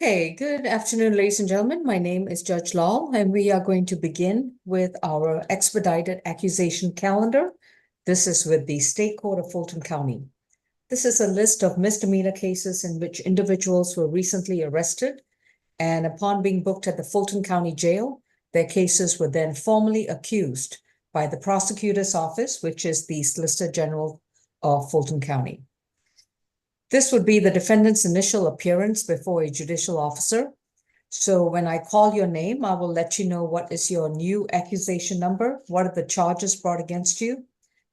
Okay, good afternoon, ladies and gentlemen. My name is Judge Law, and we are going to begin with our expedited accusation calendar. This is with the State Court of Fulton County. This is a list of misdemeanor cases in which individuals were recently arrested, and upon being booked at the Fulton County Jail, their cases were then formally accused by the prosecutor's office, which is the Solicitor General of Fulton County. This would be the defendant's initial appearance before a judicial officer. So when I call your name, I will let you know what is your new accusation number, what are the charges brought against you,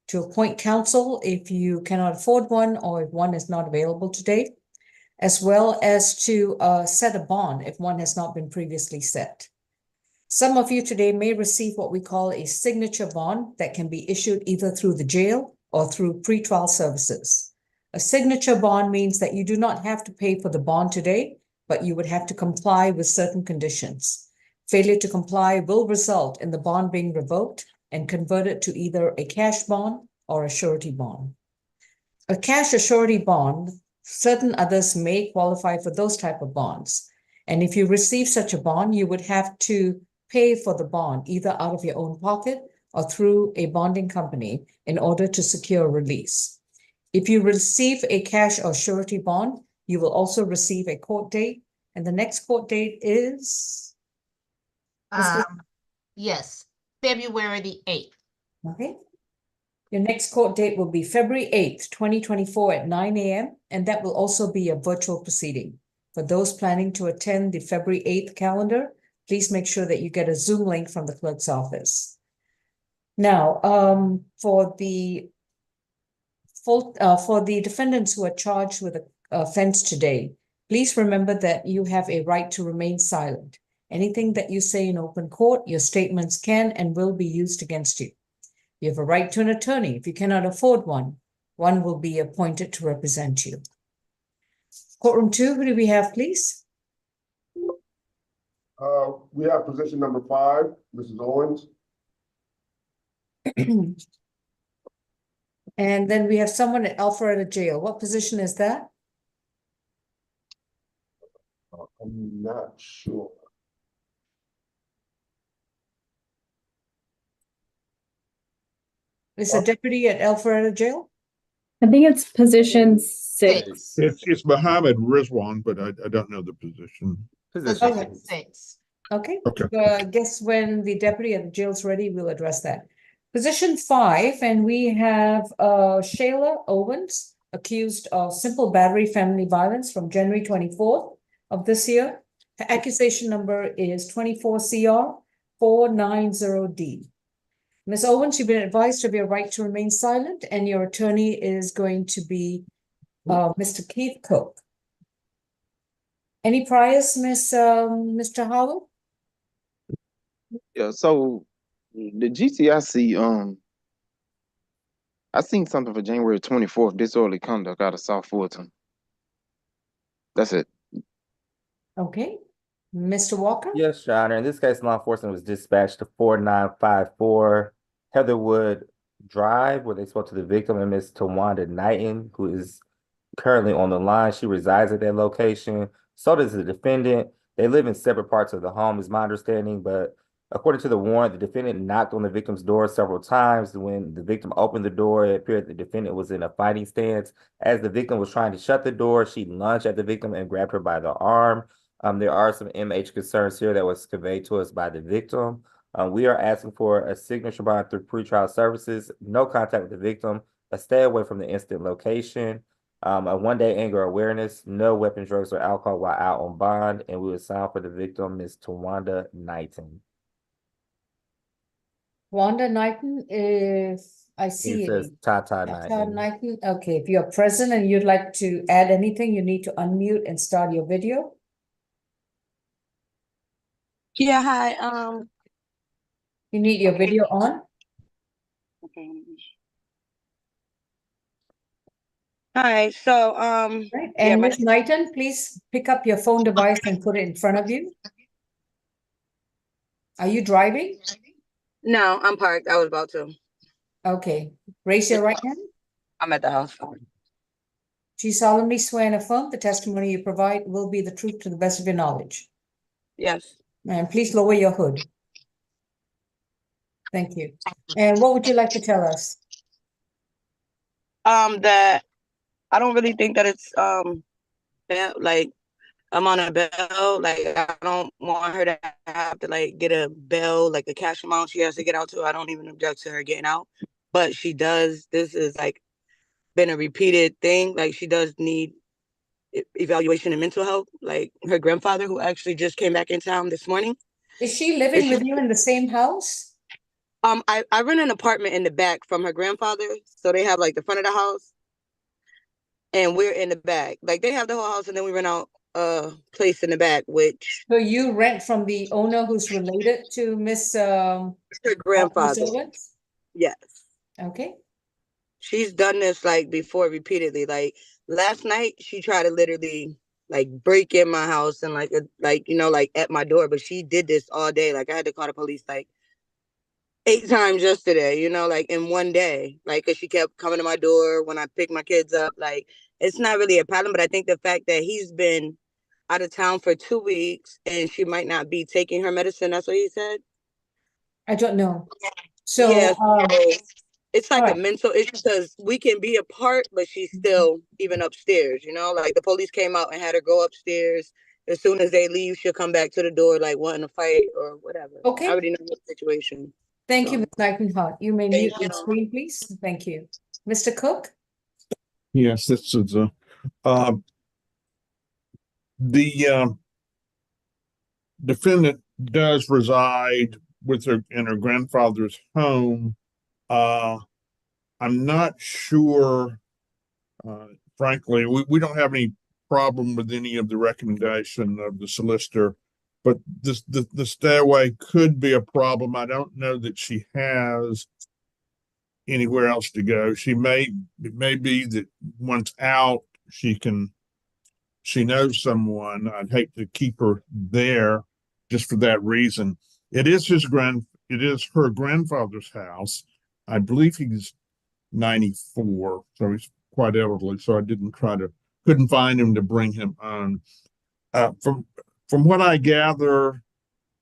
to appoint counsel if you cannot afford one or if one is not available today, as well as to set a bond if one has not been previously set. Some of you today may receive what we call a signature bond that can be issued either through the jail or through pretrial services. A signature bond means that you do not have to pay for the bond today, but you would have to comply with certain conditions. Failure to comply will result in the bond being revoked and converted to either a cash bond or a surety bond. A cash or surety bond, certain others may qualify for those type of bonds. And if you receive such a bond, you would have to pay for the bond either out of your own pocket or through a bonding company in order to secure release. If you receive a cash or surety bond, you will also receive a court date, and the next court date is Yes, February the 8th. okay. Your next court date will be February 8th, 2024 at 9 a.m., and that will also be a virtual proceeding. For those planning to attend the February 8th calendar, please make sure that you get a Zoom link from the clerk's office. Now, for the defendants who are charged with an offense today, please remember that you have a right to remain silent. Anything that you say in open court, your statements can and will be used against you. You have a right to an attorney. If you cannot afford one, one will be appointed to represent you. Courtroom 2, who do we have, please? We have position number 5, Mrs. Owens. And then we have someone at Alpharetta Jail. What position is that? I'm not sure. Is a deputy at Alpharetta Jail? I think it's position 6. It's Mohammed Rizwan, but I don't know the position. Position 6. Okay. Okay. Guess when the deputy at the jail is ready, we'll address that. Position 5, and we have Shayla Owens, accused of simple battery family violence from January 24th of this year. Her accusation number is 24 CR 490D. Ms. Owens, you've been advised of your right to remain silent, and your attorney is going to be Mr. Keith Cook. Any priors, Mr. Howard? Yeah, so the GCIC, I seen something for January 24th, disorderly conduct out of South Fulton. That's it. Okay. Mr. Walker? Yes, Your Honor. In this case, law enforcement was dispatched to 4954 Heatherwood Drive, where they spoke to the victim and Ms. Tawanda Knighton, who is currently on the line. She resides at that location. So does the defendant. They live in separate parts of the home, is my understanding, but according to the warrant, the defendant knocked on the victim's door several times. When the victim opened the door, it appeared the defendant was in a fighting stance. As the victim was trying to shut the door, she lunged at the victim and grabbed her by the arm. There are some MH concerns here that was conveyed to us by the victim. We are asking for a signature bond through pretrial services, no contact with the victim, a stay away from the incident location, a one-day anger awareness, no weapons, drugs, or alcohol while out on bond, and we would sign for the victim, Ms. Tawanda Knighton. Wanda Knighton, if I see It says Tata Knighton. Knighton. Okay, if you're present and you'd like to add anything, you need to unmute and start your video. Yeah, hi. You need your video on. Okay. Hi, so Right. And Ms. Knighton, please pick up your phone device and put it in front of you. Are you driving? no, I'm parked. I was about to. Okay. Raise your right hand. I'm at the house. Do you solemnly swear and affirm the testimony you provide will be the truth to the best of your knowledge? Yes. And please lower your hood. Thank you. And what would you like to tell us? That I don't really think that it's like I'm on a bail. Like I don't want her to have to like get a bail, like a cash amount she has to get out to. I don't even object to her getting out, but she does. This is like been a repeated thing. Like she does need evaluation in mental health. Like her grandfather, who actually just came back in town this morning. Is she living with you in the same house? I rent an apartment in the back from her grandfather, so they have like the front of the house, and we're in the back. Like they have the whole house, and then we rent out a place in the back, which So you rent from the owner who's related to Miss her Miss grandfather. Owens? Yes. Okay. She's done this like before repeatedly. Like last night, she tried to literally like break in my house and like like at my door, but she did this all day. Like I had to call the police like 8 times yesterday, like in one day, like because she kept coming to my door when I picked my kids up. Like it's not really a problem, but I think the fact that he's been out of town for 2 weeks and she might not be taking her medicine. That's what he said. I don't know. So, Yeah, it's like a alright. mental issue because we can be apart, but she's still even upstairs. Like the police came out and had her go upstairs. As soon as they leave, she'll come back to the door like wanting to fight or whatever. Okay. I already know the situation. Thank you, So- Ms. Nightingale. You may Thank mute your you. screen, please. Thank you. Mr. Cook? Yes, this is the defendant does reside with her in her grandfather's home. I'm not sure, frankly, we don't have any problem with any of the recommendation of the solicitor, but the stairway could be a problem. I don't know that she has anywhere else to go. It may be that once out, she knows someone. I'd hate to keep her there just for that reason. It is her grandfather's house. I believe he's 94, so he's quite elderly. So I couldn't find him to bring him on. From what I gather,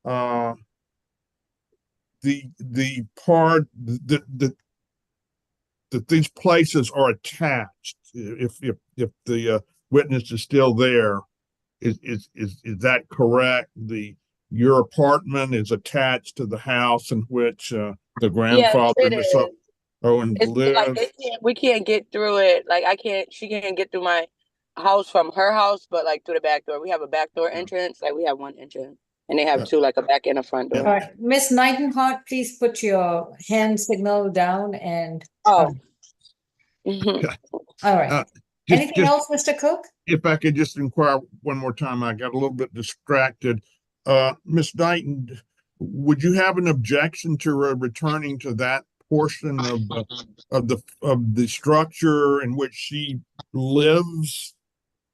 the part that these places are attached. If the witness is still there, is that correct? Your apartment is attached to the house in which the grandfather, Yes, it Miss is. Owens, It's like lives. we can't get through it. Like she can't get through my house from her house, but like through the back door. We have a back door entrance. Like we have one entrance, and they have two, like a back and a front door. All right, Miss Nightingale, please put your hand signal down and. Oh. All right. Anything Just else, Mr. Cook? if I could just inquire one more time, I got a little bit distracted. Miss Dighton, would you have an objection to returning to that portion of the structure in which she lives?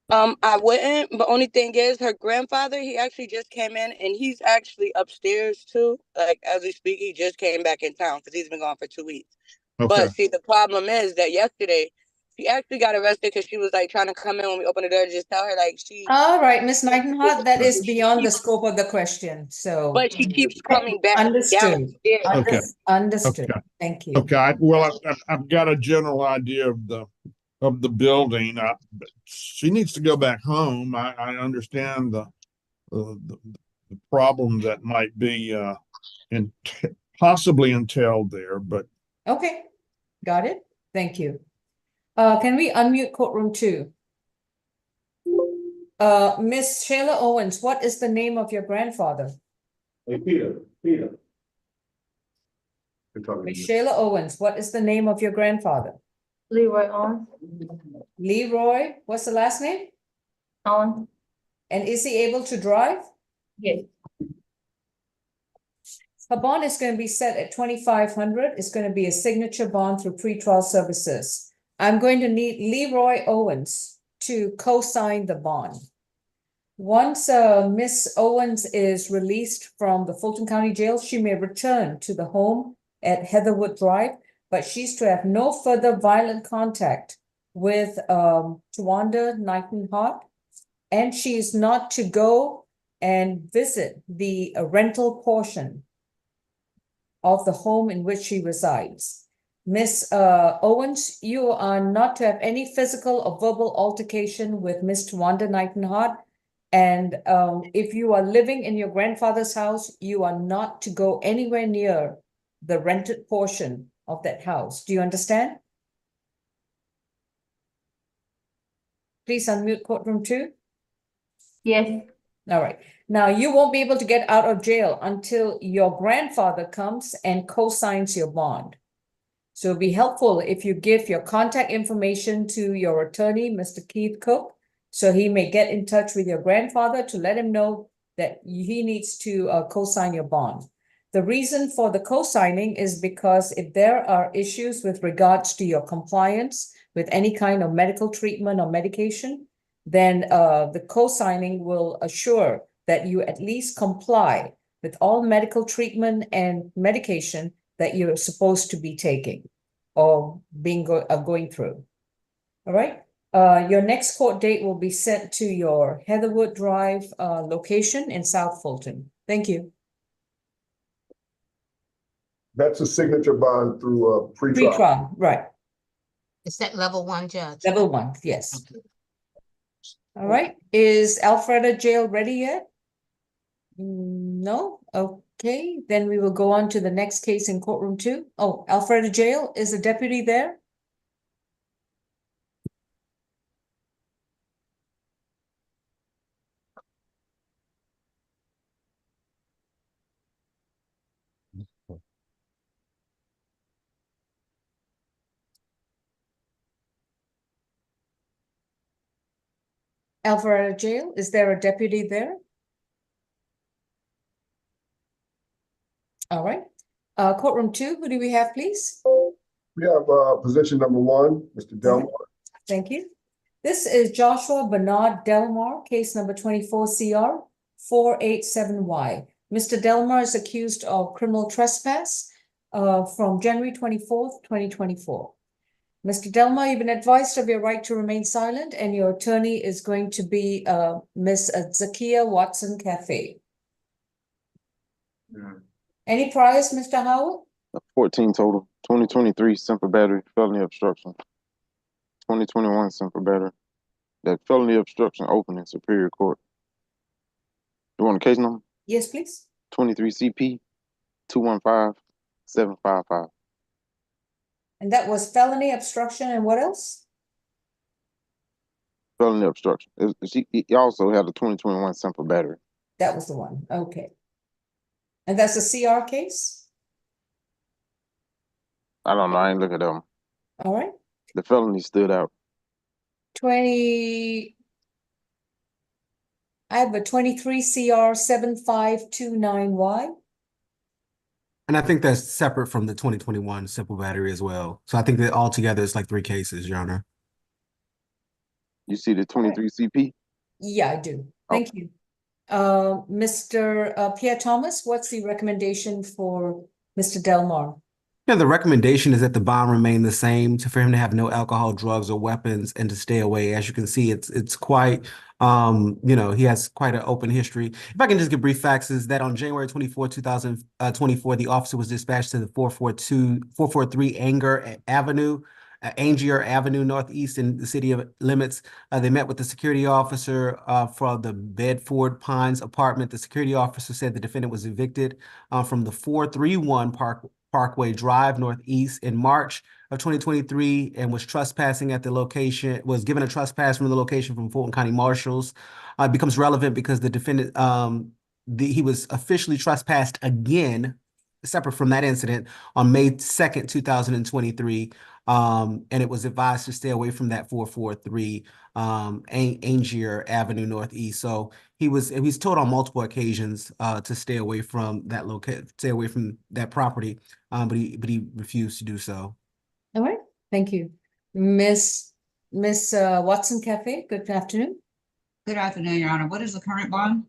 I wouldn't, but only thing is her grandfather, he actually just came in and he's actually upstairs too. Like as we speak, he just came back in town because he's been gone for 2 weeks. Okay. But see, the problem is that yesterday she actually got arrested because she was like trying to come in when we opened the door to just tell her like she. All right, Miss Nightingale, that is beyond the scope of the question, so. But she keeps coming back Understood. downstairs. Okay. Understood. Okay. Thank you. Okay. I've got a general idea of the building. But she needs to go back home. I understand the problem that might be possibly entailed there, but Okay, got it. Thank you. Can we unmute courtroom 2? Miss Shayla Owens, what is the name of your grandfather? Hey, Peter. You're talking to Miss me. Shayla Owens, what is the name of your grandfather? Leroy on. Leroy, what's the last name? On. And is he able to drive? Yes. Her bond is going to be set at 2,500. It's going to be a signature bond through pretrial services. I'm going to need Leroy Owens to co-sign the bond. Once Miss Owens is released from the Fulton County Jail, she may return to the home at Heatherwood Drive, but she's to have no further violent contact with Tawanda Nightingale, and she is not to go and visit the rental portion of the home in which she resides. Miss Owens, you are not to have any physical or verbal altercation with Miss Tawanda Nightingale. And if you are living in your grandfather's house, you are not to go anywhere near the rented portion of that house. Do you understand? Please unmute courtroom 2. Yes. All right. Now, you won't be able to get out of jail until your grandfather comes and co-signs your bond. So it'd be helpful if you give your contact information to your attorney, Mr. Keith Cook, so he may get in touch with your grandfather to let him know that he needs to co-sign your bond. The reason for the co-signing is because if there are issues with regards to your compliance with any kind of medical treatment or medication, then the co-signing will assure that you at least comply with all medical treatment and medication that you're supposed to be taking or going through. All right. Your next court date will be sent to your Heatherwood Drive location in South Fulton. Thank you. That's a signature bond through pre-trial. Pre-trial, right. Is that level 1, Judge? Level 1, yes. Okay. All right. Is Alpharetta Jail ready yet? No? Okay, then we will go on to the next case in courtroom 2. Oh, Alpharetta Jail, is the deputy there? Alpharetta Jail, is there a deputy there? All right. Courtroom 2, who do we have, please? We have position number 1, Mr. Delmar. Thank you. This is Joshua Bernard Delmar, case number 24 CR 487Y. Mr. Delmar is accused of criminal trespass from January 24th, 2024. Mr. Delmar, you've been advised of your right to remain silent, and your attorney is going to be Miss Zakia Watson Cafe. Any priors, Mr. Howard? 14 total. 2023 simple battery, felony obstruction. 2021 simple battery. That felony obstruction opened in Superior Court. You want the case number? Yes, please. 23 CP 215-755. And that was felony obstruction and what else? Felony obstruction. He also had a 2021 simple battery. That was the one. Okay. And that's a CR case? I don't know. I ain't look at them. All right. The felony stood out. I have a 23 CR 7529Y. And I think that's separate from the 2021 simple battery as well. So I think that altogether it's like 3 cases, Your Honor. You see the 23 CP? Yeah, I do. Thank you. Mr. Pierre Thomas, what's the recommendation for Mr. Delmar? Yeah, the recommendation is that the bond remain the same for him to have no alcohol, drugs, or weapons and to stay away. As you can see, it's quite, he has quite an open history. If I can just give brief facts, is that on January 24, 2024, the officer was dispatched to the 443 Angier Avenue Northeast in the city of Limits. They met with the security officer for the Bedford Pines apartment. The security officer said the defendant was evicted from the 431 Parkway Drive Northeast in March of 2023 and was trespassing at the location, was given a trespass from the location from Fulton County Marshals. It becomes relevant because the defendant, he was officially trespassed again, separate from that incident, on May 2nd, 2023. And it was advised to stay away from that 443 Angier Avenue Northeast. So he's told on multiple occasions to stay away from that stay away from that property, but he refused to do so. All right, thank you. Miss Watson Cafe, good afternoon. Good afternoon, Your Honor. What is the current bond?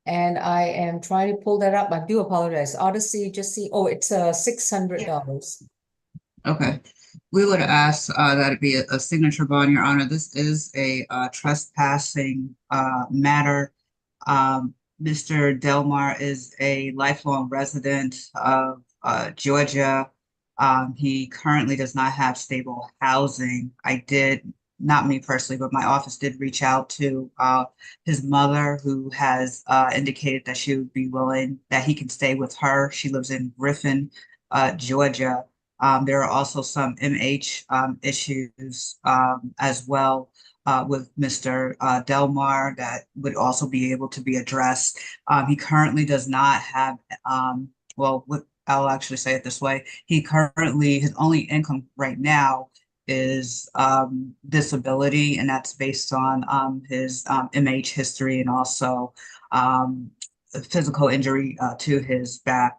And I am trying to pull that up. I do apologize. Odyssey, it's $600. Okay. We would ask that it be a signature bond, Your Honor. This is a trespassing matter. Mr. Delmar is a lifelong resident of Georgia. He currently does not have stable housing. I did, not me personally, but my office did reach out to his mother, who has indicated that she would be willing, that he can stay with her. She lives in Griffin, Georgia. There are also some MH issues as well with Mr. Delmar that would also be able to be addressed. He currently does not have, well, I'll actually say it this way. He currently, his only income right now is disability, and that's based on his MH history and also physical injury to his back.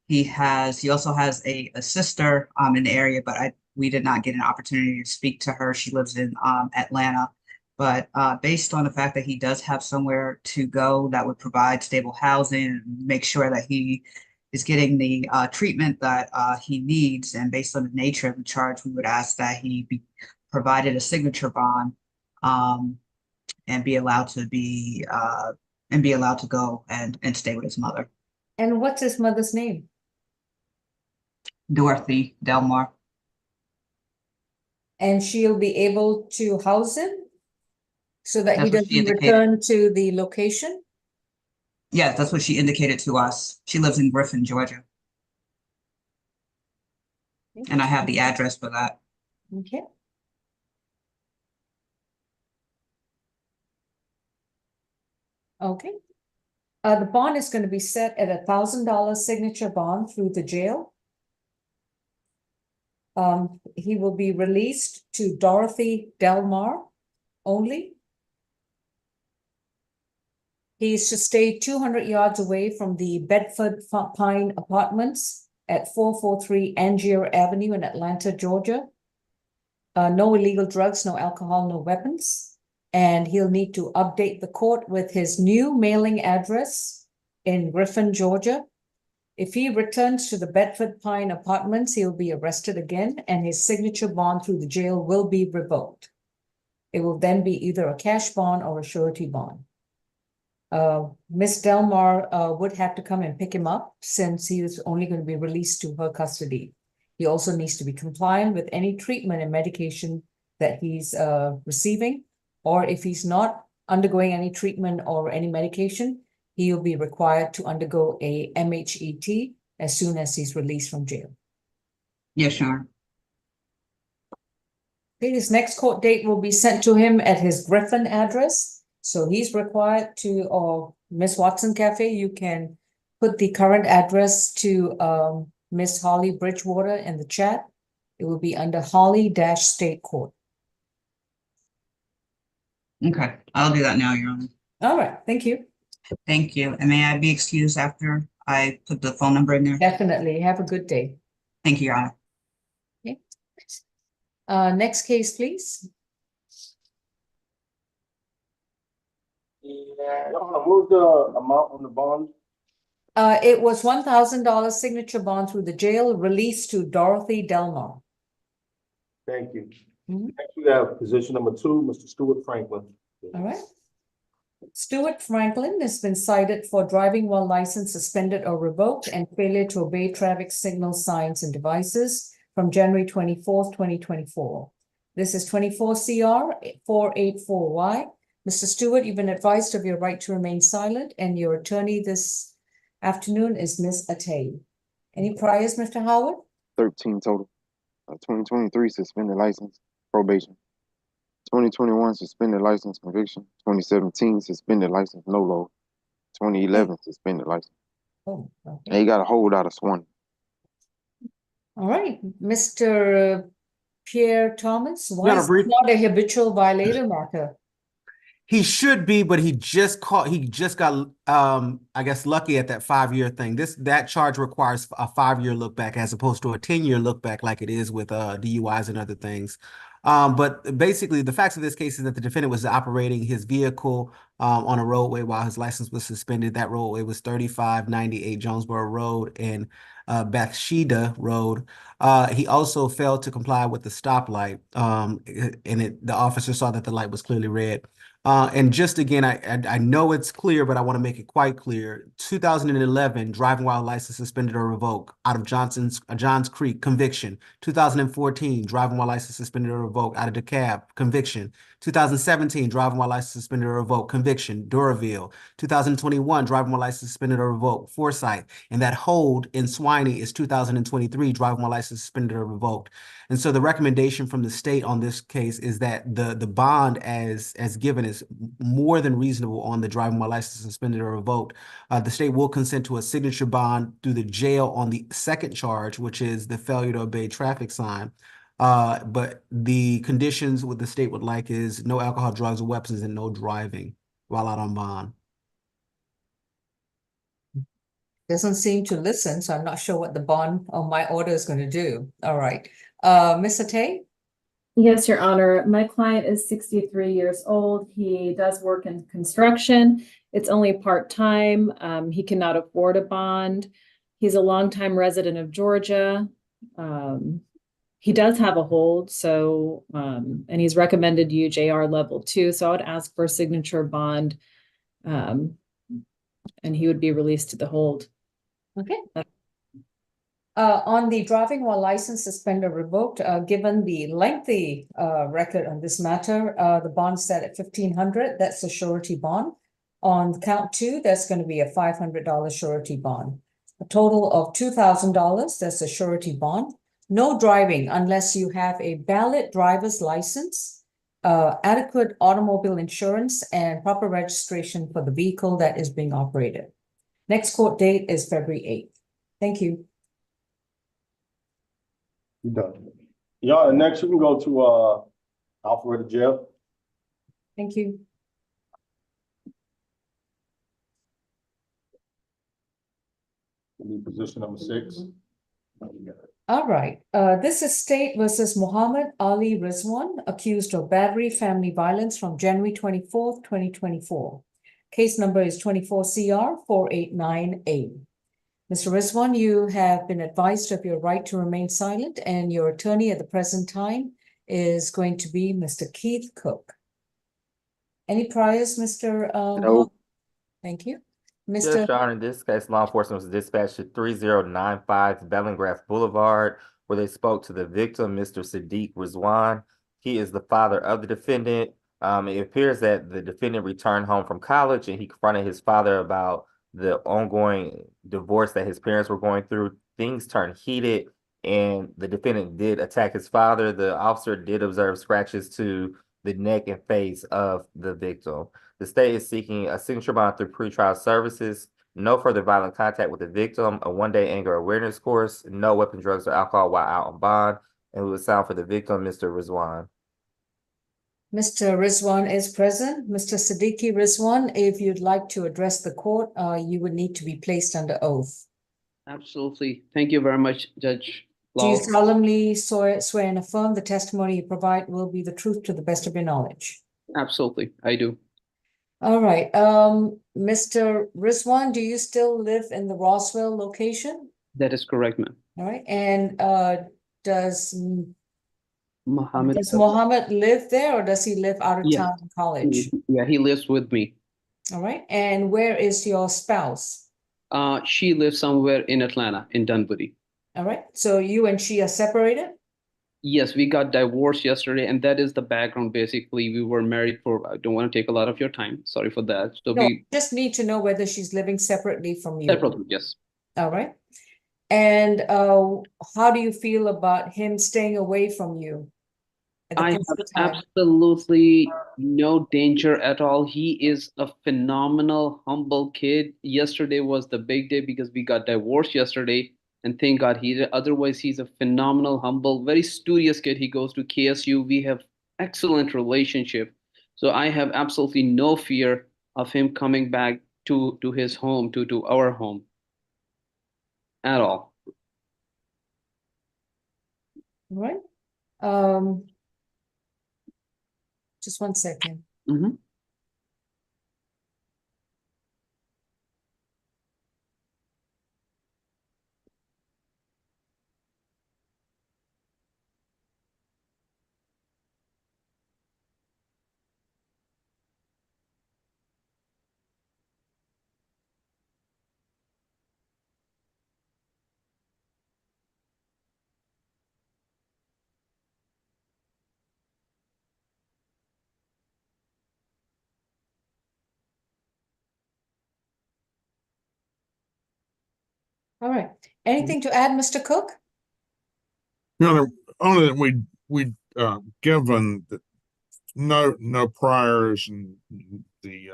He also has a sister in the area, but we did not get an opportunity to speak to her. She lives in Atlanta. But based on the fact that he does have somewhere to go that would provide stable housing and make sure that he is getting the treatment that he needs, and based on the nature of the charge, we would ask that he be provided a signature bond and be allowed to go and stay with his mother. And what's his mother's name? Dorothy Delmar. And she'll be able to house him so that he That's what she doesn't indicated. return to the location? Yeah, that's what she indicated to us. She lives in Griffin, Georgia, and I have the address for that. Okay. Okay. The bond is going to be set at $1,000 signature bond through the jail. He will be released to Dorothy Delmar only. He is to stay 200 yards away from the Bedford Pine Apartments at 443 Angier Avenue in Atlanta, Georgia. No illegal drugs, no alcohol, no weapons. And he'll need to update the court with his new mailing address in Griffin, Georgia. If he returns to the Bedford Pine Apartments, he'll be arrested again, and his signature bond through the jail will be revoked. It will then be either a cash bond or a surety bond. Miss Delmar would have to come and pick him up since he is only going to be released to her custody. He also needs to be compliant with any treatment and medication that he's receiving, or if he's not undergoing any treatment or any medication, he'll be required to undergo a MHET as soon as he's released from jail. Yes, Your Honor. Okay, his next court date will be sent to him at his Griffin address. So he's required to, or Miss Watson Cafe, you can put the current address to Miss Holly Bridgewater in the chat. It will be under Holly-State Court. Okay, I'll do that now, Your Honor. All right, thank you. Thank you. And may I be excused after I put the phone number in there? Definitely. Have a good day. Thank you, Your Honor. Okay. Next case, please. What was the amount on the bond? It was $1,000 signature bond through the jail, released to Dorothy Delmar. Thank you. Mhm. Next, we have position number 2, Mr. Stuart Franklin. All right. Stuart Franklin has been cited for driving while license suspended or revoked and failure to obey traffic signal signs and devices from January 24th, 2024. This is 24 CR 484Y. Mr. Stewart, you've been advised of your right to remain silent, and your attorney this afternoon is Ms. Atay. Any priors, Mr. Howard? 13 total. 2023 suspended license, probation. 2021 suspended license, conviction. 2017 suspended license, no load. 2011 suspended license. Oh, And okay. he got a hold out of Swan. All right, Mr. Pierre Thomas, why Got a is brief- he not a habitual violator marker? He should be, but he just got I guess lucky at that 5-year thing. That charge requires a 5-year look back as opposed to a 10-year look back like it is with DUIs and other things. But basically, the facts of this case is that the defendant was operating his vehicle on a roadway while his license was suspended. That roadway was 3598 Jonesboro Road and Bathsheba Road. He also failed to comply with the stoplight, and the officer saw that the light was clearly red. And just again, I know it's clear, but I want to make it quite clear. 2011, driving while license suspended or revoked out of Johns Creek, conviction. 2014, driving while license suspended or revoked out of DeKalb, conviction. 2017, driving while license suspended or revoked, conviction, Doraville. 2021, driving while license suspended or revoked, Forsyth. And that hold in Swaney is 2023, driving while license suspended or revoked. And so the recommendation from the state on this case is that the bond as given is more than reasonable on the driving while license suspended or revoked. The state will consent to a signature bond through the jail on the second charge, which is the failure to obey traffic sign. But the conditions what the state would like is no alcohol, drugs, or weapons, and no driving while out on bond. Doesn't seem to listen, so I'm not sure what the bond or my order is going to do. All right. Ms. Atay? Yes, Your Honor. My client is 63 years old. He does work in construction. It's only part-time. He cannot afford a bond. He's a longtime resident of Georgia. He does have a hold, so and he's recommended UJR level 2. So I would ask for a signature bond, and he would be released to the hold. Okay. On the driving while license suspended or revoked, given the lengthy record on this matter, the bond set at $1,500. That's a surety bond. On count 2, that's going to be a $500 surety bond. A total of $2,000. That's a surety bond. No driving unless you have a valid driver's license, adequate automobile insurance, and proper registration for the vehicle that is being operated. Next court date is February 8th. Thank you. You done. Yeah, and next you can go to Alpharetta Jail. Thank you. Position number 6. All right. This is State versus Muhammad Ali Rizwan, accused of battery, family violence from January 24th, 2024. Case number is 24 CR 489A. Mr. Rizwan, you have been advised of your right to remain silent, and your attorney at the present time is going to be Mr. Keith Cook. Any priors, Mr. No. Thank you. Yes, Mr. Your Honor, in this case, law enforcement was dispatched to 3095 Bellingraph Boulevard, where they spoke to the victim, Mr. Sadiq Rizwan. He is the father of the defendant. It appears that the defendant returned home from college and he confronted his father about the ongoing divorce that his parents were going through. Things turned heated and the defendant did attack his father. The officer did observe scratches to the neck and face of the victim. The state is seeking a signature bond through pretrial services, no further violent contact with the victim, a one-day anger awareness course, no weapon, drugs, or alcohol while out on bond, and we would sound for the victim, Mr. Rizwan. Mr. Rizwan is present. Mr. Siddiqui Rizwan, if you'd like to address the court, you would need to be placed under oath. Absolutely. Thank you very much, Judge Do you Law. solemnly swear and affirm the testimony you provide will be the truth to the best of your knowledge? Absolutely, I do. All right. Mr. Rizwan, do you still live in the Roswell location? That is correct, ma'am. All right. And does Mohammed. Mohammed live there, or does he live out of Yeah. town in college? Yeah, he lives with me. All right. And where is your spouse? She lives somewhere in Atlanta, in Dunwoody. All right. So you and she are separated? Yes, we got divorced yesterday, and that is the background. Basically, we were married for, I don't want to take a lot of your time. Sorry for that. So No, we just need to know whether she's living separately from you. separately, yes. All right. And how do you feel about him staying away from you at the I have present time? absolutely no danger at all. He is a phenomenal, humble kid. Yesterday was the big day because we got divorced yesterday. And thank God otherwise he's a phenomenal, humble, very studious kid. He goes to KSU. We have excellent relationship. So I have absolutely no fear of him coming back to his home, to our home at all. All right. Just 1 second. Mhm. All right. Anything to add, Mr. Cook? No, only that we given that no priors, and the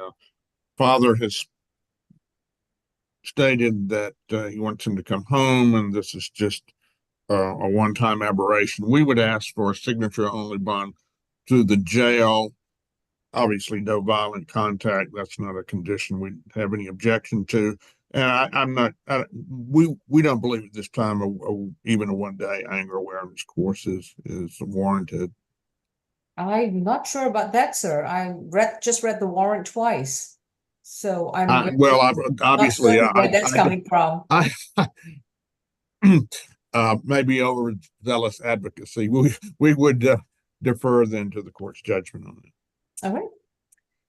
father has stated that he wants him to come home, and this is just a one-time aberration. We would ask for a signature only bond to the jail. Obviously, no violent contact. That's not a condition we have any objection to. And we don't believe at this time even a 1-day anger awareness course is warranted. I'm not sure about that, sir. I just read the warrant twice. So I'm Well, not obviously, certain where that's coming from. I maybe overzealous advocacy. We would defer then to the court's judgment on it. All right.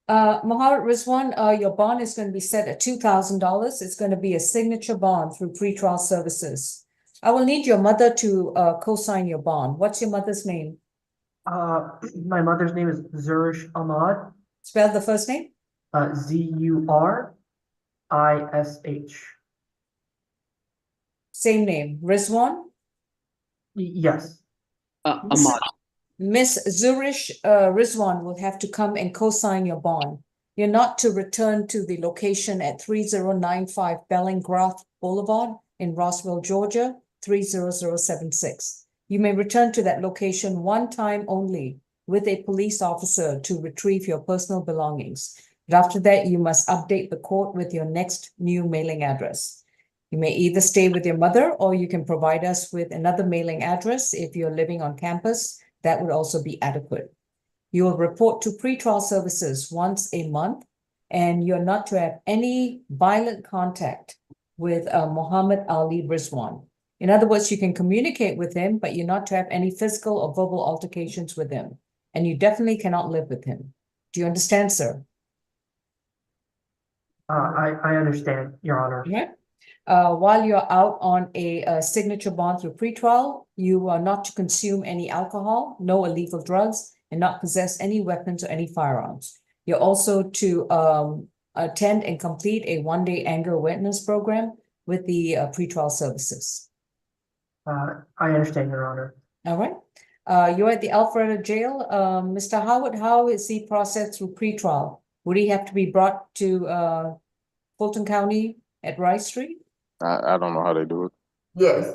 Mohammed Rizwan, your bond is going to be set at $2,000. It's going to be a signature bond through pretrial services. I will need your mother to co-sign your bond. What's your mother's name? My mother's name is Zurish Ahmad. Spell the first name. Zurish. Same name. Rizwan? Yes. Ahmad. Miss Zurish Rizwan will have to come and co-sign your bond. You're not to return to the location at 3095 Bellingrath Boulevard in Roswell, Georgia, 30076. You may return to that location one time only with a police officer to retrieve your personal belongings. But after that, you must update the court with your next new mailing address. You may either stay with your mother or you can provide us with another mailing address if you're living on campus. That would also be adequate. You will report to pretrial services once a month, and you're not to have any violent contact with Muhammad Ali Rizwan. In other words, you can communicate with him, but you're not to have any physical or verbal altercations with him. And you definitely cannot live with him. Do you understand, sir? I understand, Your Honor. Yeah. While you're out on a signature bond through pretrial, you are not to consume any alcohol, no illegal drugs, and not possess any weapons or any firearms. You're also to attend and complete a 1-day anger awareness program with the pretrial services. I understand, Your Honor. All right. You're at the Alpharetta jail. Mr. Howard, how is he processed through pretrial? Would he have to be brought to Fulton County at Rice Street? I don't know how they do it. Yes.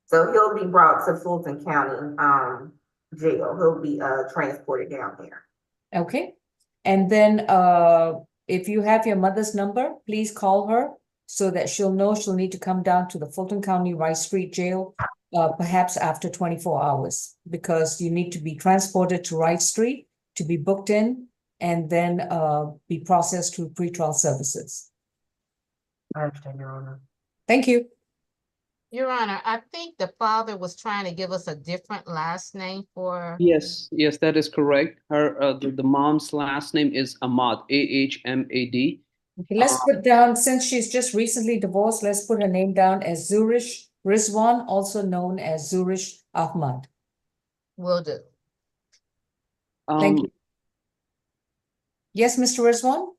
So he'll be brought to Fulton County jail. He'll be transported down there. Okay. And then if you have your mother's number, please call her so that she'll know she'll need to come down to the Fulton County Rice Street Jail perhaps after 24 hours, because you need to be transported to Rice Street to be booked in and then be processed through pretrial services. I understand, Your Honor. Thank you. Your Honor, I think the father was trying to give us a different last name for. Yes, that is correct. Her the mom's last name is Ahmad, Ahmad. Okay, let's put down, since she's just recently divorced, let's put her name down as Zurish Rizwan, also known as Zurish Ahmad. Will do. Thank you. Yes, Mr. Rizwan?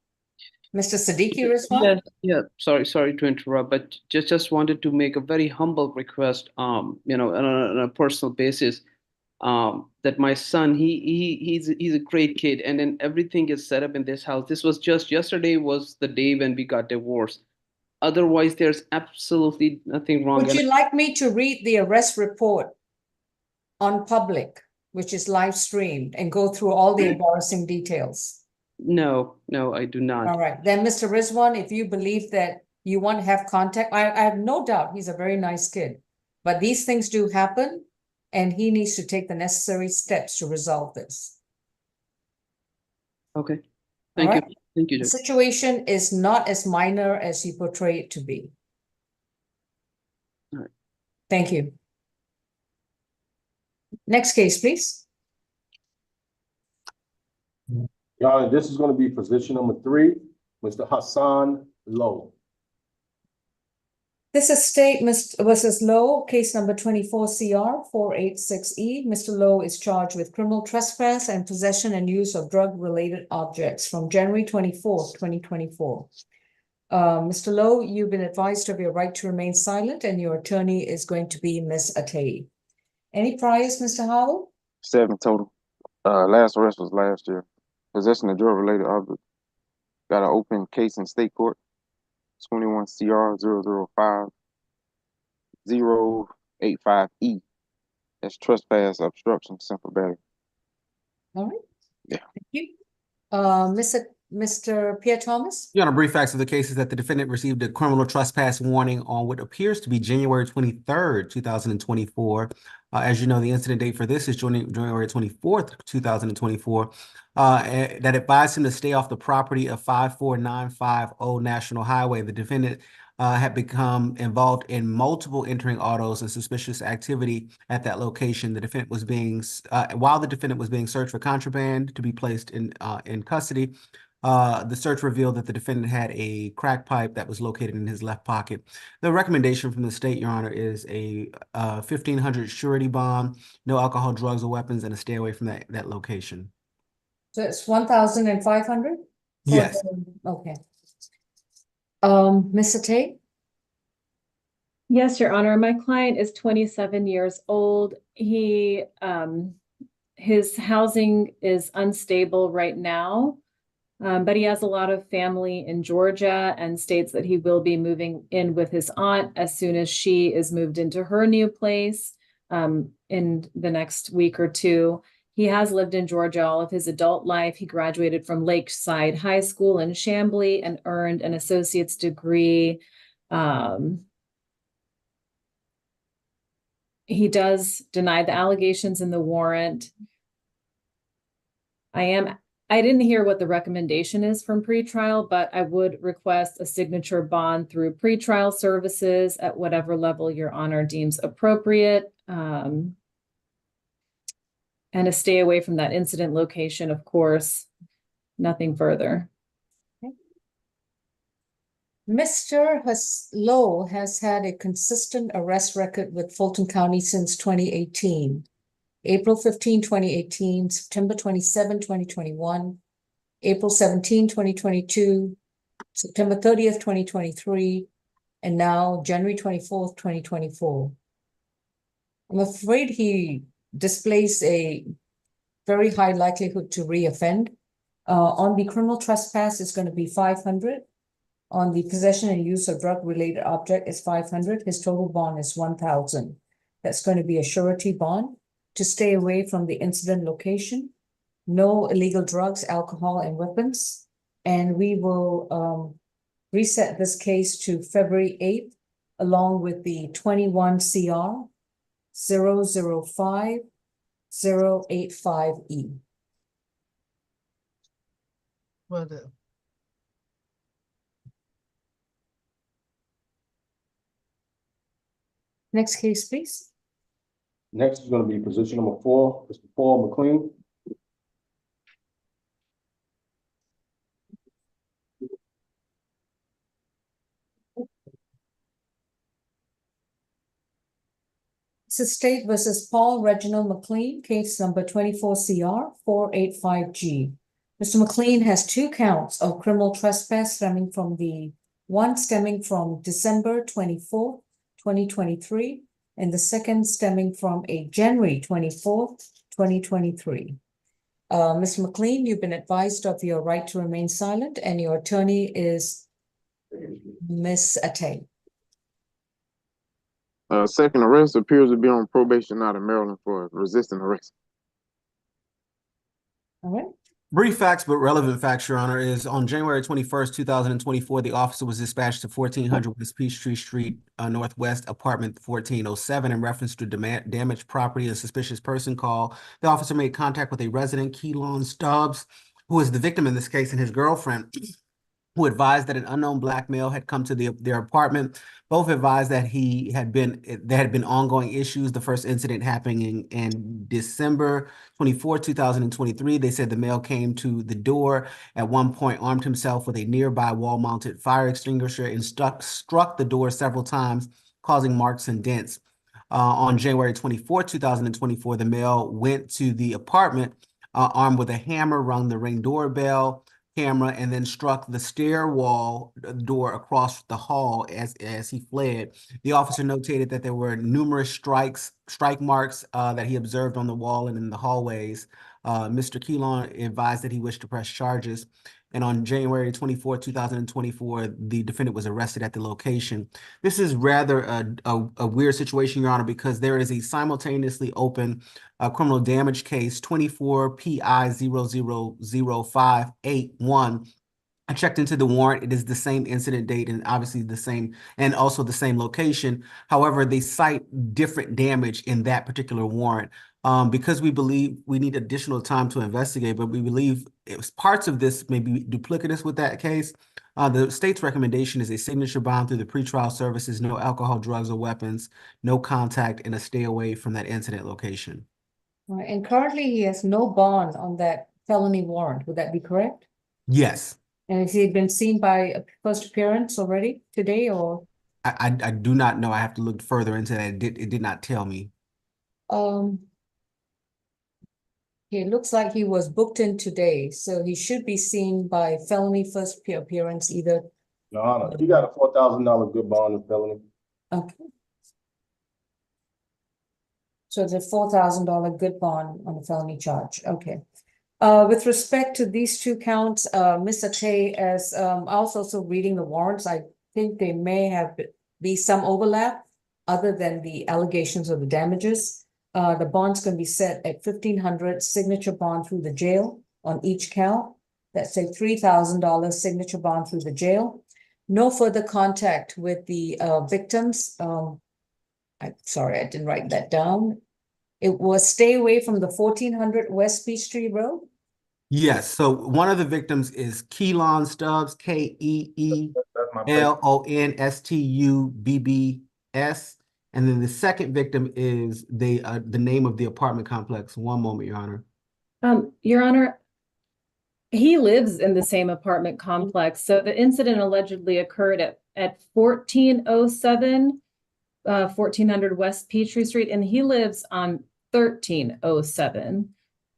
Mr. Siddiqui Rizwan? Yeah. Sorry to interrupt, but just wanted to make a very humble request. On a personal basis, that my son, he's a great kid, and then everything is set up in this house. This was just yesterday was the day when we got divorced. Otherwise, there's absolutely nothing wrong. Would you like me to read the arrest report on public, which is live streamed, and go through all the embarrassing details? No, I do not. All right, then Mr. Rizwan, if you believe that you want to have contact, I have no doubt he's a very nice kid, but these things do happen and he needs to take the necessary steps to resolve this. Okay. All Thank you. right. Thank you, The Judge. situation is not as minor as you portray it to be. All right. Thank you. Next case, please. Your Honor, this is going to be position number 3, Mr. Hassan Lowe. This is State versus Lowe, case number 24CR486E. Mr. Lowe is charged with criminal trespass and possession and use of drug-related objects from January 24th, 2024. Mr. Lowe, you've been advised of your right to remain silent, and your attorney is going to be Ms. Atei. Any priors, Mr. Howell? 7 total. Last arrest was last year. Possession of drug-related object. Got an open case in state court. 21 CR 005-085E. That's trespass, obstruction, simple battery. All right. Yeah. Thank you. Mr. Pierre Thomas? Your Honor, brief facts of the case is that the defendant received a criminal trespass warning on what appears to be January 23rd, 2024. As you know, the incident date for this is January 24th, 2024. That advised him to stay off the property of 54950 National Highway. The defendant had become involved in multiple entering autos and suspicious activity at that location. The defendant was while the defendant was being searched for contraband to be placed in custody. The search revealed that the defendant had a crack pipe that was located in his left pocket. The recommendation from the state, Your Honor, is a $1,500 surety bond, no alcohol, drugs, or weapons, and a stay away from that location. So it's 1,500? Yes. Okay. Ms. Atei? Yes, Your Honor. My client is 27 years old. His housing is unstable right now. But he has a lot of family in Georgia and states that he will be moving in with his aunt as soon as she is moved into her new place in the next week or two. He has lived in Georgia all of his adult life. He graduated from Lakeside High School in Chamblee and earned an associate's degree. He does deny the allegations in the warrant. I didn't hear what the recommendation is from pretrial, but I would request a signature bond through pretrial services at whatever level Your Honor deems appropriate. And a stay away from that incident location, of course, nothing further. Okay. Mr. Lowe has had a consistent arrest record with Fulton County since 2018. April 15, 2018, September 27, 2021, April 17, 2022, September 30th, 2023, and now January 24th, 2024. I'm afraid he displays a very high likelihood to reoffend. On the criminal trespass, it's going to be 500. On the possession and use of drug-related object is 500. His total bond is 1,000. That's going to be a surety bond. To stay away from the incident location, no illegal drugs, alcohol, and weapons. And we will reset this case to February 8th, along with the 21 CR 005-085E. Will do. Next case, please. Next is going to be position number 4, Mr. Paul McLean. This is State versus Paul Reginald McLean, case number 24CR485G. Mr. McLean has 2 counts of criminal trespass stemming from December 24th, 2023, and the second stemming from a January 24th, 2023. Mr. McLean, you've been advised of your right to remain silent, and your attorney is Ms. Atei. Second arrest appears to be on probation out of Maryland for resisting arrest. All right. Brief facts, but relevant facts, Your Honor, is on January 21st, 2024, the officer was dispatched to 1400 West Peachtree Street, Northwest, apartment 1407, in reference to damaged property and suspicious person call. The officer made contact with a resident, Keylon Stubbs, who is the victim in this case, and his girlfriend, who advised that an unknown black male had come to their apartment. Both advised that there had been ongoing issues. The first incident happening in December 24, 2023. They said the male came to the door at one point, armed himself with a nearby wall-mounted fire extinguisher, and struck the door several times, causing marks and dents. On January 24, 2024, the male went to the apartment armed with a hammer, rung the Ring doorbell camera, and then struck the stair wall door across the hall as he fled. The officer notated that there were numerous strike marks that he observed on the wall and in the hallways. Mr. Keelan advised that he wished to press charges. And on January 24, 2024, the defendant was arrested at the location. This is rather a weird situation, Your Honor, because there is a simultaneously open criminal damage case 24 PI 000581. I checked into the warrant. It is the same incident date and obviously the same, and also the same location. However, they cite different damage in that particular warrant. Because we believe we need additional time to investigate, but we believe parts of this may be duplicitous with that case. The state's recommendation is a signature bond through the pretrial services, no alcohol, drugs, or weapons, no contact, and a stay away from that incident location. Right, and currently he has no bond on that felony warrant. Would that be correct? Yes. And has he been seen by a first appearance already today, or? I do not know. I have to look further into that. It did not tell me. It looks like he was booked in today, so he should be seen by felony first appearance either. Your Honor, he got a $4,000 good bond in felony. Okay. So it's a $4,000 good bond on the felony charge. Okay. With respect to these two counts, Mr. Tay, as I was also reading the warrants, I think they may be some overlap other than the allegations of the damages. The bonds can be set at $1,500 signature bond through the jail on each count. That's a $3,000 signature bond through the jail. No further contact with the victims. I'm sorry, I didn't write that down. It was stay away from the 1400 West Peachtree Road. Yes. So one of the victims is Keelan Stubbs, KEELONSTUBBS. And then the second victim is the name of the apartment complex. One moment, Your Honor. Your Honor, he lives in the same apartment complex. So the incident allegedly occurred at 1407, 1400 West Peachtree Street, and he lives on 1307.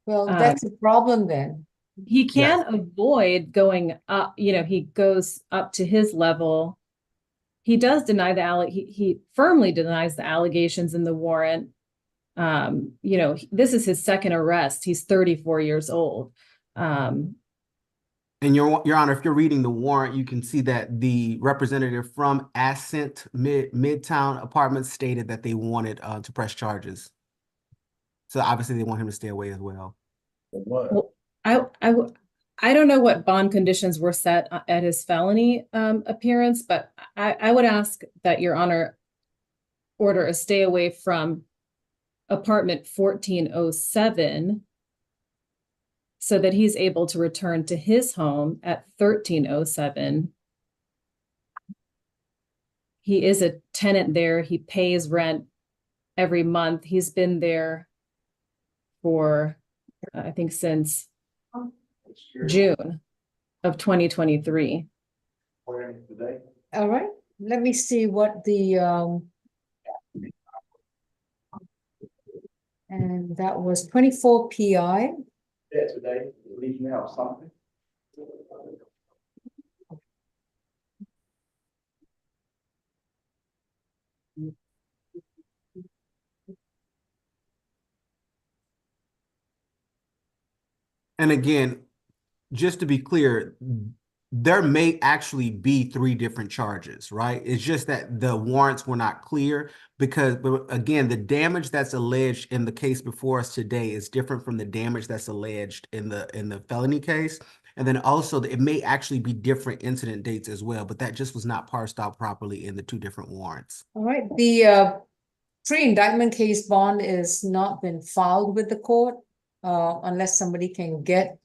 Well, that's a problem then. He can avoid going up, he goes up to his level. He does deny he firmly denies the allegations in the warrant. This is his second arrest. He's 34 years old. And Your Honor, if you're reading the warrant, you can see that the representative from Ascent Midtown Apartments stated that they wanted to press charges. So obviously they want him to stay away as well. Well, I don't know what bond conditions were set at his felony appearance, but I would ask that Your Honor order a stay away from apartment 1407 so that he's able to return to his home at 1307. He is a tenant there. He pays rent every month. He's been there for, I think, since June of 2023. All right, let me see what the and that was 24 PI. Yeah, today, leaving out something. And again, just to be clear, there may actually be 3 different charges, right? It's just that the warrants were not clear because, again, the damage that's alleged in the case before us today is different from the damage that's alleged in the felony case. And then also it may actually be different incident dates as well, but that just was not parsed out properly in the 2 different warrants. All right, the pre-indictment case bond is not been filed with the court unless somebody can get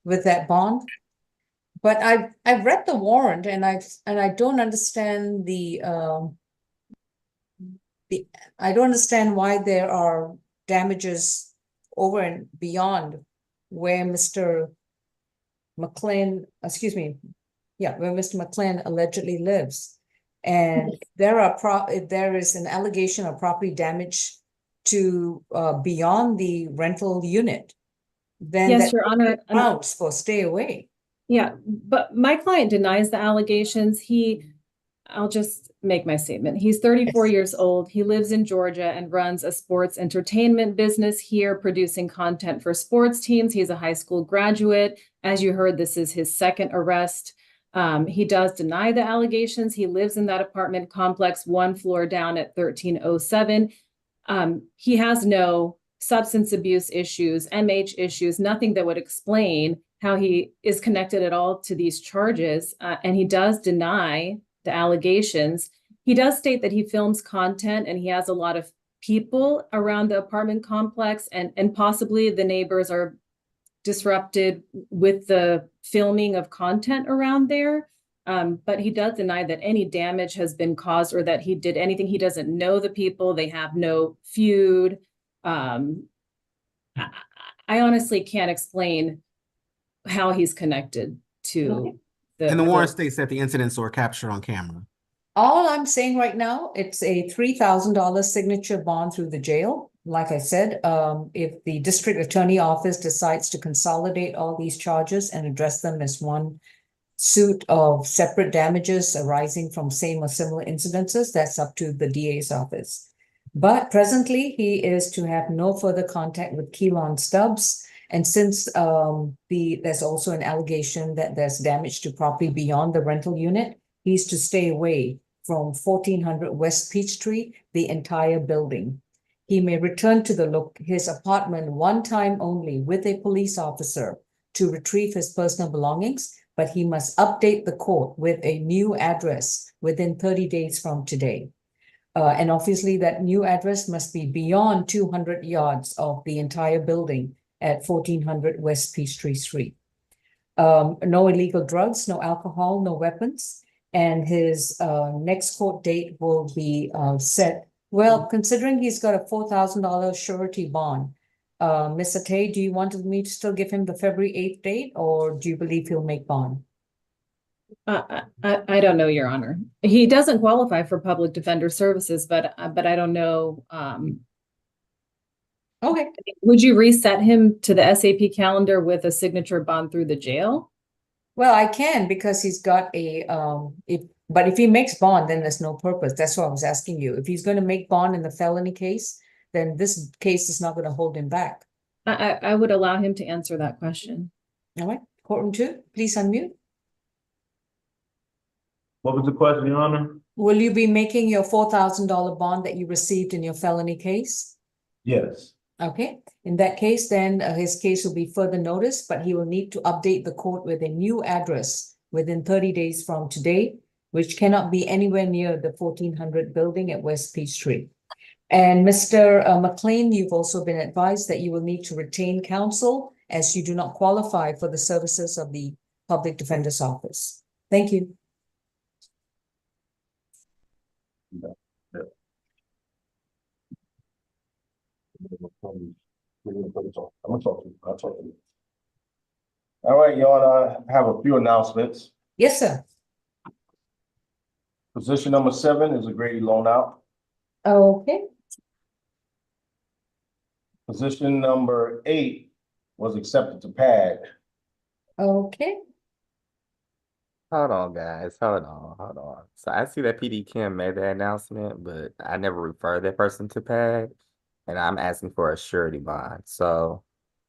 with that bond. But I've read the warrant and I don't understand I don't understand why there are damages over and beyond where Mr. McLean, excuse me, yeah, where Mr. McLean allegedly lives. And if there is an allegation of property damage to beyond the rental unit, then Yes, that Your Honor. grounds for stay away. Yeah, but my client denies the allegations. I'll just make my statement. He's 34 Yes. years old. He lives in Georgia and runs a sports entertainment business here, producing content for sports teams. He's a high school graduate. As you heard, this is his second arrest. He does deny the allegations. He lives in that apartment complex, one floor down at 1307. He has no substance abuse issues, MH issues, nothing that would explain how he is connected at all to these charges. And he does deny the allegations. He does state that he films content and he has a lot of people around the apartment complex, and possibly the neighbors are disrupted with the filming of content around there. But he does deny that any damage has been caused or that he did anything. He doesn't know the people. They have no feud. I honestly can't explain how he's connected to And the warrant states that the incidents were captured on camera. All I'm saying right now, it's a $3,000 signature bond through the jail. Like I said, if the district attorney office decides to consolidate all these charges and address them as one suit of separate damages arising from same or similar incidences, that's up to the DA's office. But presently, he is to have no further contact with Keelan Stubbs. And since there's also an allegation that there's damage to property beyond the rental unit, he's to stay away from 1400 West Peachtree, the entire building. He may return to his apartment one time only with a police officer to retrieve his personal belongings, but he must update the court with a new address within 30 days from today. And obviously that new address must be beyond 200 yards of the entire building at 1400 West Peachtree Street. No illegal drugs, no alcohol, no weapons. And his next court date will be set. Well, considering he's got a $4,000 surety bond, Mr. Tay, do you want me to still give him the February 8th date, or do you believe he'll make bond? I don't know, Your Honor. He doesn't qualify for public defender services, but I don't know. Okay. Would you reset him to the SAP calendar with a signature bond through the jail? Well, I can, because he's got but if he makes bond, then there's no purpose. That's what I was asking you. If he's going to make bond in the felony case, then this case is not going to hold him back. I would allow him to answer that question. All right, courtroom 2, please unmute. What was the question, Your Honor? Will you be making your $4,000 bond that you received in your felony case? Yes. Okay, in that case, then his case will be further noticed, but he will need to update the court with a new address within 30 days from today, which cannot be anywhere near the 1400 building at West Peachtree. And Mr. McLean, you've also been advised that you will need to retain counsel as you do not qualify for the services of the Public Defender's Office. Thank you. I'll talk to you. All right, y'all, I have a few announcements. Yes, sir. Position number 7 is a Grady loan out. Okay. Position number 8 was accepted to PAG. Okay. Hold on, guys. Hold on. So I see that PD Kim made that announcement, but I never referred that person to PAG, and I'm asking for a surety bond. So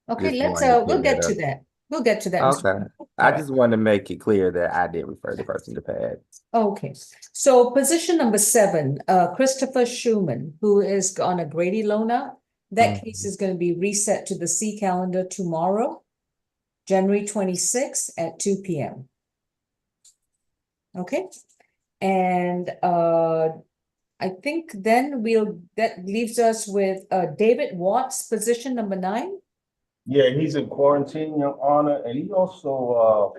Okay, just let's wanted to we'll clear get that to up. that. We'll get to that. Okay. I just wanted to make it clear that I did refer the person to PAG. Okay, so position number 7, Christopher Schumann, who is on a Grady loan out. That case is going to be reset to the C calendar tomorrow, January 26th at 2 p.m. Okay, and I think then that leaves us with David Watts, position number 9. Yeah, he's in quarantine, Your Honor, and he also,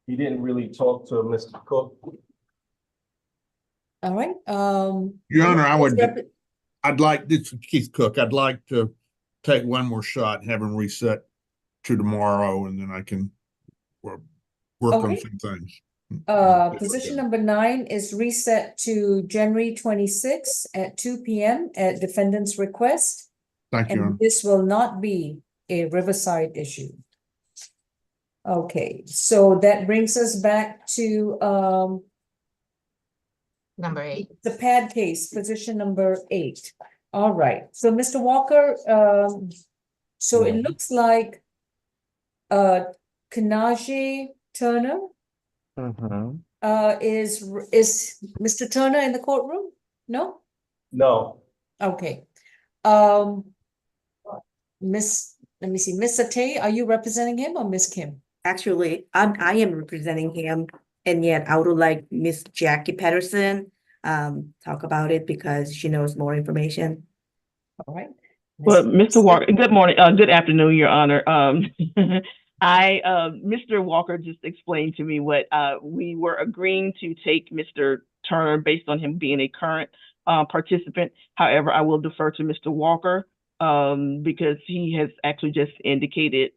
he didn't really talk to Mr. Cook. All right, Your Honor, Rep- I'd like, this is Keith Cook, I'd like to take one more shot and have him reset to tomorrow, and then I can work on Okay. some things. Position number 9 is reset to January 26th at 2 p.m. at defendant's request. Thank you, Your Honor. And this will not be a Riverside issue. Okay, so that brings us back to Number 8. the pad case, position number 8. All right, so Mr. Walker, so it looks like Kanaji Turner is Mr. Turner in the courtroom? No? No, Okay. Let me see, Miss Satay, are you representing him or Miss Kim? Actually, I am representing him, and yet I would like Miss Jackie Patterson talk about it because she knows more information. All right. Well, Mr. Walker, good morning, good afternoon, Your Honor. Mr. Walker just explained to me what we were agreeing to take Mr. Turner based on him being a current participant. However, I will defer to Mr. Walker because he has actually just indicated,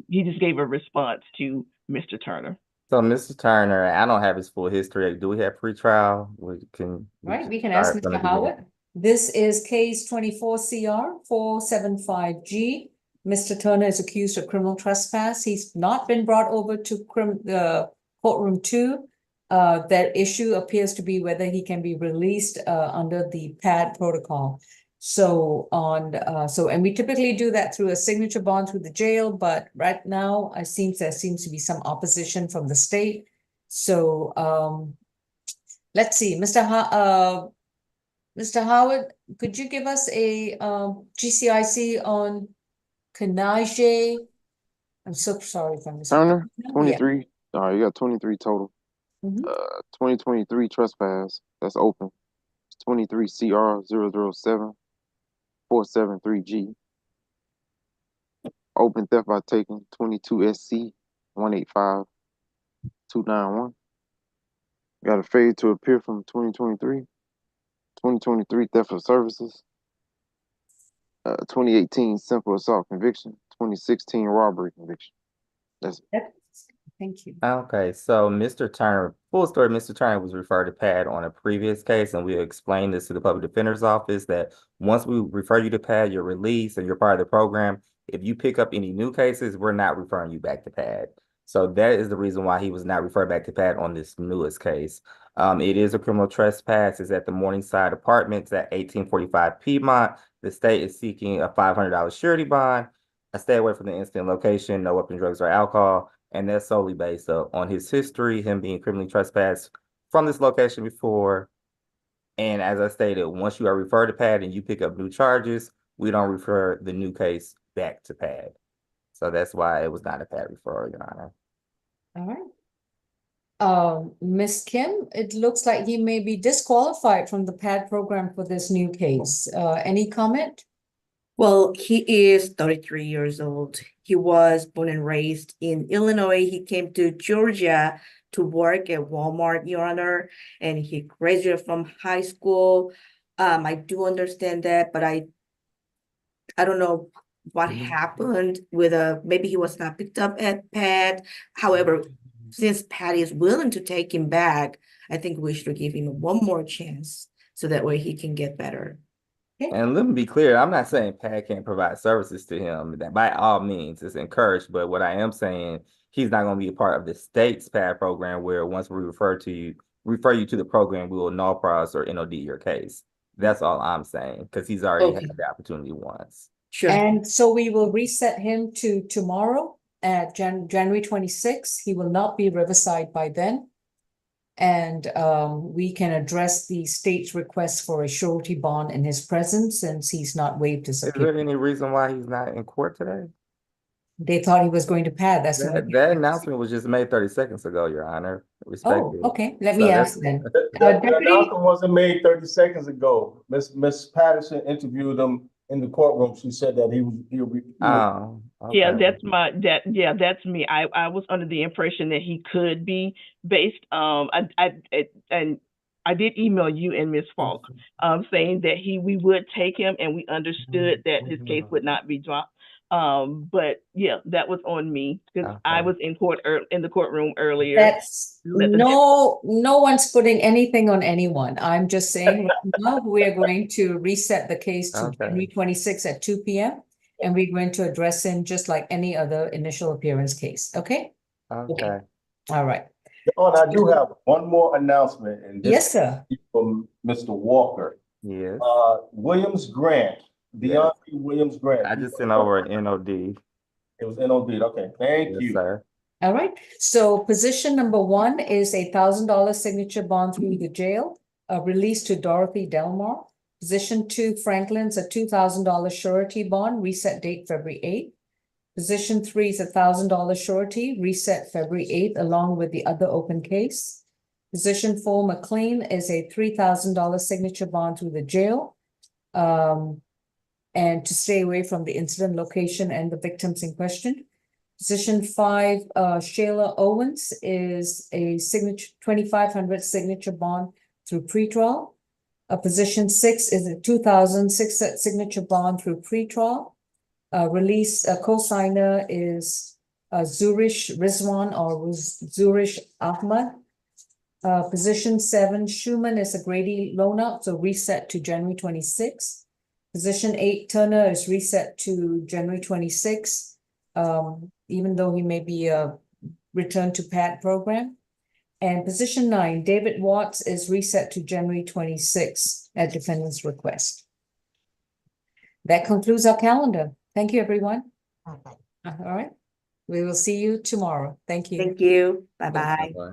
he just gave a response to Mr. Turner. So, Mr. Turner, I don't have his full history. Do we have pretrial? We can ask Mr. Howard. This is case 24 CR 475G. Mr. Turner is accused of criminal trespass. He's not been brought over to courtroom 2. That issue appears to be whether he can be released under the PAD protocol. So and we typically do that through a signature bond through the jail, but right now there seems to be some opposition from the state. So let's see, Mr. Howard, could you give us a GCIC on Kanaje? I'm so sorry if I missed. Turner, 23. All right, you got 23 total. 2023 trespass. That's open. It's 23 CR 007 473G. Open theft by taking 22 SC 185 291. Got a failure to appear from 2023. 2023 theft of services. 2018 simple assault conviction. 2016 robbery conviction. That's it. Thank you. Okay, so Mr. Turner, full story, Mr. Turner was referred to PAD on a previous case, and we explained this to the public defender's office that once we refer you to PAD, you're released and you're part of the program. If you pick up any new cases, we're not referring you back to PAD. So that is the reason why he was not referred back to PAD on this newest case. It is a criminal trespass. It's at the Morningside Apartments at 1845 Piedmont. The state is seeking a $500 surety bond. Stay away from the incident location, no weapon, drugs, or alcohol. And that's solely based on his history, him being criminally trespassed from this location before. And as I stated, once you are referred to PAD and you pick up new charges, we don't refer the new case back to PAD. So that's why it was not a PAD referral, Your Honor. All right. Ms. Kim, it looks like he may be disqualified from the PAD program for this new case. Any comment? Well, he is 33 years old. He was born and raised in Illinois. He came to Georgia to work at Walmart, Your Honor, and he graduated from high school. I do understand that, but I don't know what happened with maybe he was not picked up at PAD. However, since PAD is willing to take him back, I think we should give him one more chance so that way he can get better. And let me be clear, I'm not saying PAD can't provide services to him. That by all means it's encouraged, but what I am saying, he's not going to be a part of the state's PAD program where once we refer you to the program, we will null pros or NOD your case. That's all I'm saying, because he's already had the opportunity once. Sure. And so we will reset him to tomorrow at January 26th. He will not be Riverside by then. And we can address the state's request for a surety bond in his presence since he's not waived his appeal. Is there any reason why he's not in court today? They thought he was going to PAD. That's that announcement was just made 30 seconds ago, Your Honor. Oh, okay. Let me ask then. The announcement wasn't made 30 seconds ago. Miss Patterson interviewed him in the courtroom, she said that he'll be. Oh, Yeah, okay. that's me. I was under the impression that he could be based, and I did email you and Ms. Falk, saying that we would take him, and we understood that his case would not be dropped. But yeah, that was on me, because I Okay. was in the courtroom earlier. That's, Let them- no one's putting anything on anyone. I'm just saying, right now, we are going to reset the case to Okay. January 26th at 2 p.m. And we're going to address him just like any other initial appearance case, okay? Okay. All right. Your Honor, I do have one more announcement, and this Yes, sir. is from Mr. Walker. Yes. Williams Grant, Yes. Deontay Williams Grant. I just sent over an NOD. It was NOD, okay, thank Yes, you. sir. All right. So position number 1 is $1,000 signature bond through the jail, release to Dorothy Delmar. Position 2, Franklin's a $2,000 surety bond, reset date February 8th. Position 3 is $1,000 surety, reset February 8th, along with the other open case. Position 4, McLean is a $3,000 signature bond through the jail. And to stay away from the incident location and the victims in question. Position 5, Shayla Owens is a signature 2,500 signature bond through pretrial. Position 6 is a 2,006 signature bond through pretrial. Release co-signer is Zurish Rizwan or Zurish Ahmad. Position 7, Schumann is a Grady loan out, so reset to January 26. Position 8, Turner is reset to January 26, even though he may be a return to PAD program. And position 9, David Watts is reset to January 26 at defendant's request. That concludes our calendar. Thank you, everyone. Okay. All right. We will see you tomorrow. Thank you. Thank you. Bye-bye. Bye-bye.